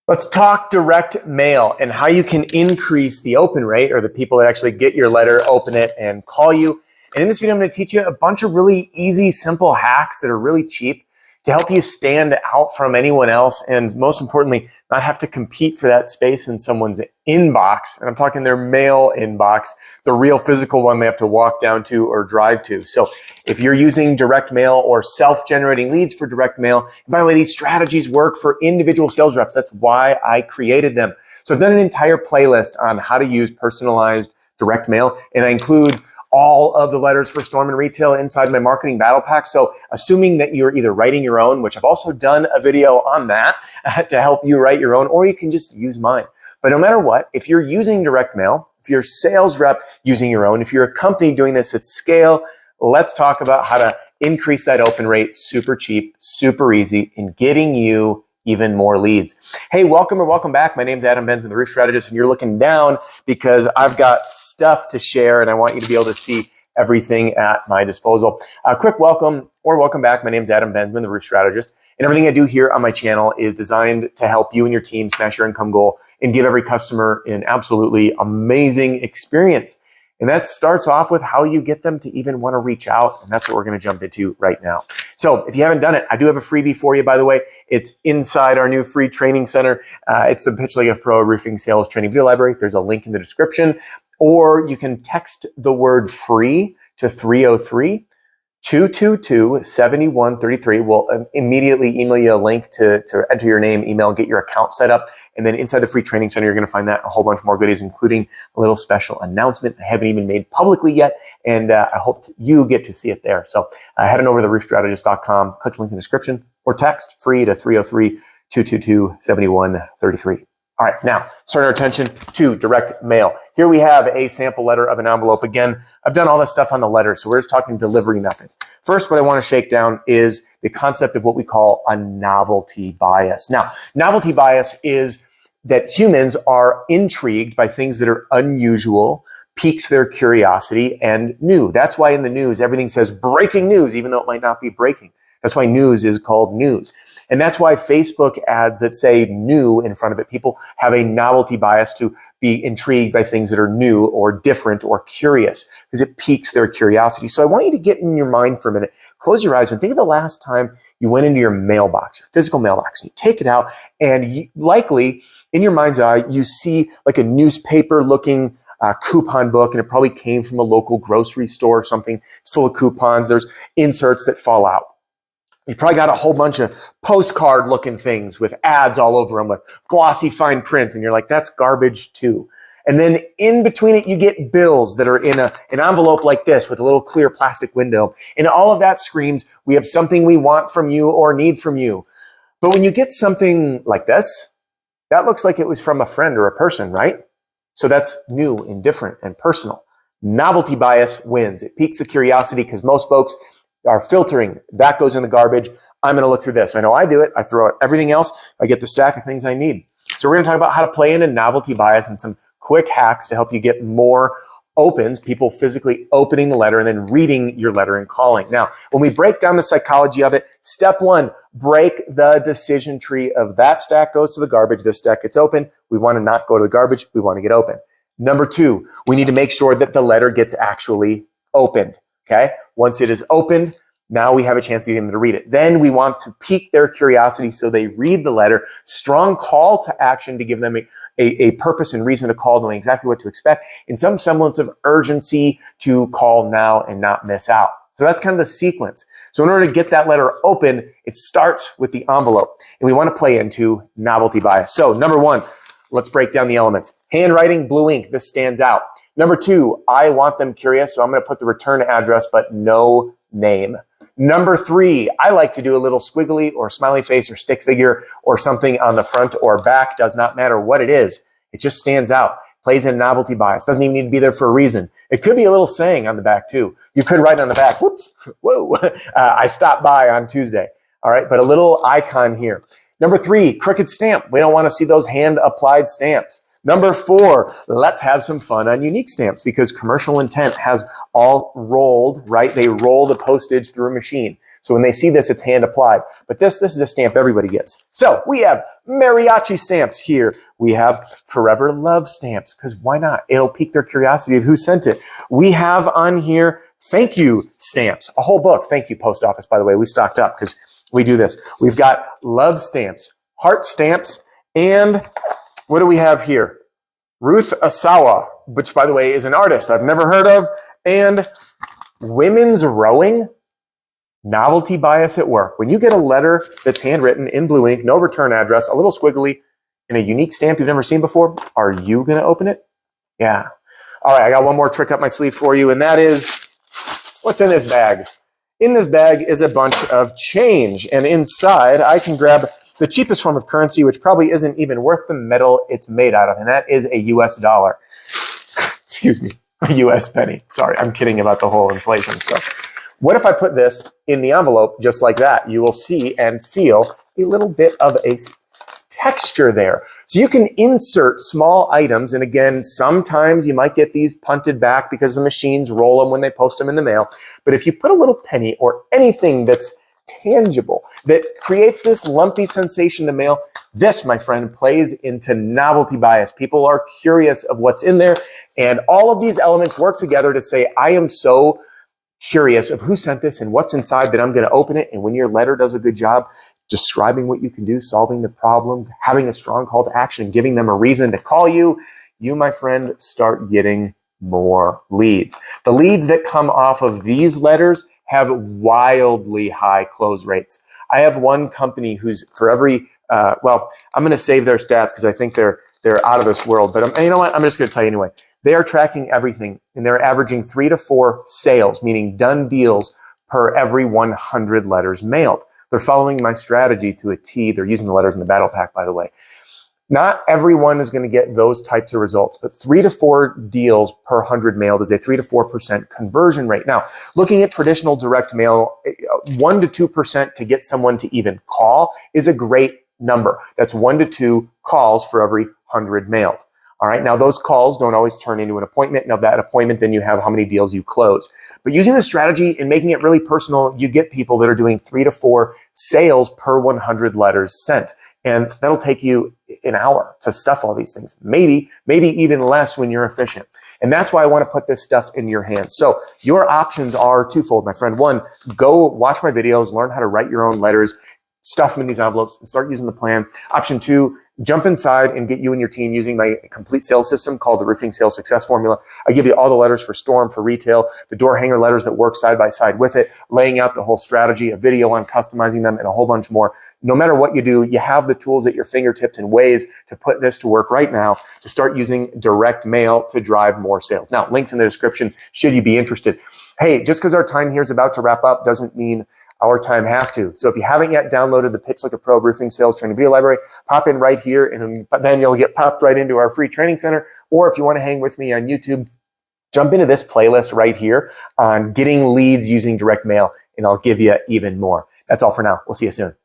Let's talk direct mail and how you can increase the open rate, or the people that actually get your letter, open it, and call you. And in this video, I'm going to teach you a bunch of really easy, simple hacks that are really cheap to help you stand out from anyone else, and most importantly, not have to compete for that space in someone's inbox. And I'm talking their mail inbox, the real physical one they have to walk down to or drive to. So if you're using direct mail or self-generating leads for direct mail, and by the way, these strategies work for individual sales reps. That's why I created them. So I've done an entire playlist on how to use personalized direct mail, and I include all of the letters for Storm and Retail inside my marketing battle pack. So assuming that you're either writing your own, which I've also done a video on that to help you write your own, or you can just use mine. But no matter what, if you're using direct mail, if you're a sales rep using your own, if you're a company doing this at scale, let's talk about how to increase that open rate super cheap, super easy, in getting you even more leads. Hey, welcome or welcome back. My name's Adam Bensman, the Roof Strategist, and you're looking down because I've got stuff to share and I want you to be able to see everything at my disposal. A quick welcome or welcome back. My name's Adam Bensman, the Roof Strategist, and everything I do here on my channel is designed to help you and your team smash your income goal and give every customer an absolutely amazing experience. And that starts off with how you get them to even want to reach out. And that's what we're going to jump into right now. So if you haven't done it, I do have a freebie for you, by the way. It's inside our new free training center. It's the Pitch Like a Pro Roofing Sales Training Video Library. There's a link in the description, or you can text the word free to 303-222-7133. We'll immediately email you a link to enter your name, email, get your account set up. And then inside the free training center, you're going to find that a whole bunch more goodies, including a little special announcement I haven't even made publicly yet. And I hope you get to see it there. So head on over to theroofstrategist.com, click the link in the description, or text free to 303-222-7133. All right, now turn our attention to direct mail. Here we have a sample letter of an envelope. Again, I've done all this stuff on the letter, so we're just talking delivery method. First, what I want to shake down is the concept of what we call a novelty bias. Now, novelty bias is that humans are intrigued by things that are unusual, piques their curiosity, and new. That's why in the news, everything says breaking news, even though it might not be breaking. That's why news is called news. And that's why Facebook ads that say new in front of it, people have a novelty bias to be intrigued by things that are new or different or curious, because it piques their curiosity. So I want you to get in your mind for a minute, close your eyes, and think of the last time you went into your mailbox, your physical mailbox, and you take it out, and likely in your mind's eye, you see like a newspaper looking coupon book, and it probably came from a local grocery store or something. It's full of coupons. There's inserts that fall out. You probably got a whole bunch of postcard looking things with ads all over them with glossy fine print. And you're like, that's garbage too. And then in between it, you get bills that are in an envelope like this with a little clear plastic window. And all of that screams, we have something we want from you or need from you. But when you get something like this, that looks like it was from a friend or a person, right? So that's new and different and personal. Novelty bias wins. It piques the curiosity because most folks are filtering. That goes in the garbage. I'm going to look through this. I know I do it. I throw out everything else. I get the stack of things I need. So we're going to talk about how to play in a novelty bias and some quick hacks to help you get more opens, people physically opening the letter and then reading your letter and calling. Now, when we break down the psychology of it, step one, break the decision tree of that stack goes to the garbage, this stack gets open. We want to not go to the garbage. We want to get open. Number two, we need to make sure that the letter gets actually opened. Okay. Once it is opened, now we have a chance to get them to read it. Then we want to pique their curiosity so they read the letter. Strong call to action to give them a purpose and reason to call, knowing exactly what to expect, and some semblance of urgency to call now and not miss out. So that's kind of the sequence. So in order to get that letter open, it starts with the envelope, and we want to play into novelty bias. So number one, let's break down the elements. Handwriting, blue ink, this stands out. Number two, I want them curious, so I'm going to put the return address, but no name. Number three, I like to do a little squiggly or smiley face or stick figure or something on the front or back. Does not matter what it is. It just stands out. Plays in novelty bias. Doesn't even need to be there for a reason. It could be a little saying on the back too. You could write on the back, whoops, whoa, I stopped by on Tuesday. All right, but a little icon here. Number three, crooked stamp. We don't want to see those hand-applied stamps. Number 4, let's have some fun on unique stamps because commercial intent has all rolled, right? They roll the postage through a machine. So when they see this, it's hand applied. But this is a stamp everybody gets. So we have mariachi stamps here. We have forever love stamps because why not? It'll pique their curiosity of who sent it. We have on here thank you stamps, a whole book. Thank you, Post Office, by the way. We stocked up because we do this. We've got love stamps, heart stamps, and what do we have here? Ruth Asawa, which, by the way, is an artist I've never heard of, and women's rowing, novelty bias at work. When you get a letter that's handwritten in blue ink, no return address, a little squiggly, and a unique stamp you've never seen before, are you going to open it? Yeah. All right, I got one more trick up my sleeve for you, and that is, what's in this bag? In this bag is a bunch of change, and inside I can grab the cheapest form of currency, which probably isn't even worth the metal it's made out of, and that is a US dollar. Excuse me, a US penny. Sorry, I'm kidding about the whole inflation stuff. What if I put this in the envelope just like that? You will see and feel a little bit of a texture there. So you can insert small items, and again, sometimes you might get these punted back because the machines roll them when they post them in the mail. But if you put a little penny or anything that's tangible, that creates this lumpy sensation in the mail, this, my friend, plays into novelty bias. People are curious of what's in there, and all of these elements work together to say, I am so curious of who sent this and what's inside that I'm going to open it. And when your letter does a good job describing what you can do, solving the problem, having a strong call to action, and giving them a reason to call you, you, my friend, start getting more leads. The leads that come off of these letters have wildly high close rates. I have one company who's for every, well, I'm going to save their stats because I think they're out of this world. But you know what? I'm just going to tell you anyway. They are tracking everything, and they're averaging 3 to 4 sales, meaning done deals per every 100 letters mailed. They're following my strategy to a T. They're using the letters in the battle pack, by the way. Not everyone is going to get those types of results, but 3 to 4 deals per 100 mailed is a 3 to 4% conversion rate. Now, looking at traditional direct mail, 1 to 2% to get someone to even call is a great number. That's 1 to 2 calls for every 100 mailed. All right. Now, those calls don't always turn into an appointment. Now, that appointment, then you have how many deals you close. But using the strategy and making it really personal, you get people that are doing 3 to 4 sales per 100 letters sent. And that'll take you an hour to stuff all these things. Maybe even less when you're efficient. And that's why I want to put this stuff in your hands. So your options are twofold, my friend. 1, go watch my videos, learn how to write your own letters, stuff them in these envelopes, and start using the plan. Option 2, jump inside and get you and your team using my complete sales system called the Roofing Sales Success Formula. I give you all the letters for storm, for retail, the door hanger letters that work side by side with it, laying out the whole strategy, a video on customizing them, and a whole bunch more. No matter what you do, you have the tools at your fingertips and ways to put this to work right now to start using direct mail to drive more sales. Now, links in the description should you be interested. Hey, just because our time here is about to wrap up doesn't mean our time has to. So if you haven't yet downloaded the Pitch Like a Pro Roofing Sales Training Video Library, pop in right here, and then you'll get popped right into our free training center. Or if you want to hang with me on YouTube, jump into this playlist right here on getting leads using direct mail, and I'll give you even more. That's all for now. We'll see you soon.